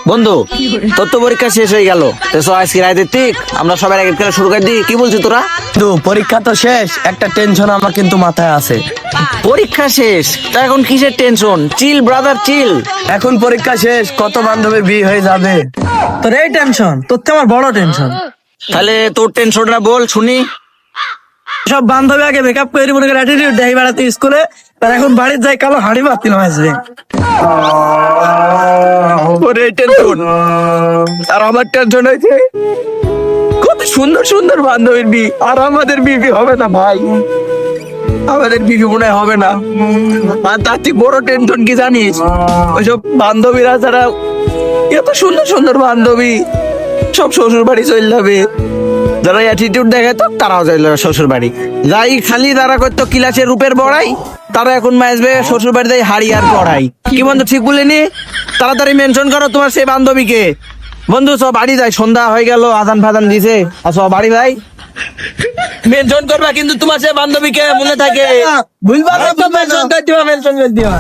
বন্ধু, তোর তো পরীক্ষা শেষ হয়ে গেল, আজকে রাতে ঠিক আমরা সবাই এক খেলা শুরু করে দিই, কি বলছিস তোরা? তো পরীক্ষা তো শেষ, একটা টেনশন আমার কিন্তু মাথায় আছে। পরীক্ষা শেষ তা এখন কিসের টেনশন? চিল ব্রাদার চিল। এখন পরীক্ষা শেষ, কত বান্ধবীর বিয়ে হয়ে যাবে। তোর এই টেনশন, তোর তো আমার বড় টেনশন। তাহলে তোর টেনশনটা বল শুনি। সব বান্ধবী আগে মেকআপ করে মনে করে অ্যাটিটিউড দেয় বেড়াতে স্কুলে, তার এখন বাড়ির যাই কালো হাড়ি মারতে আসবে। তোর এই টেনশন আর আমার টেনশন হয়েছে কত সুন্দর সুন্দর বান্ধবীর বিয়ে, আর আমাদের বিয়ে হবে না ভাই, আমাদের বিয়ে মনে হয় হবে না। আর তার থেকে বড় টেনশন কি জানিস? ওইসব বান্ধবীরা যারা এত সুন্দর সুন্দর বান্ধবী সব শ্বশুর বাড়ি চলে যাবে, যারা অ্যাটিটিউড দেখায় তো তারাও চলে যাবে শ্বশুর বাড়ি। যাই খালি তারা করতো ক্লাসে রূপের বড়াই, তারা এখন আসবে শ্বশুর বাড়ি যাই হাড়ি আর পড়াই। কি বন্ধু ঠিক বলিনি? তাড়াতাড়ি মেনশন করো তোমার সেই বান্ধবীকে। বন্ধু সব বাড়ি যায়, সন্ধ্যা হয়ে গেল, আজান ফাজান দিছে, আর সব বাড়ি ভাই মেনশন করবা কিন্তু তোমার সেই বান্ধবীকে, মনে থাকে। ভুলবা মেনশন করে দিবা।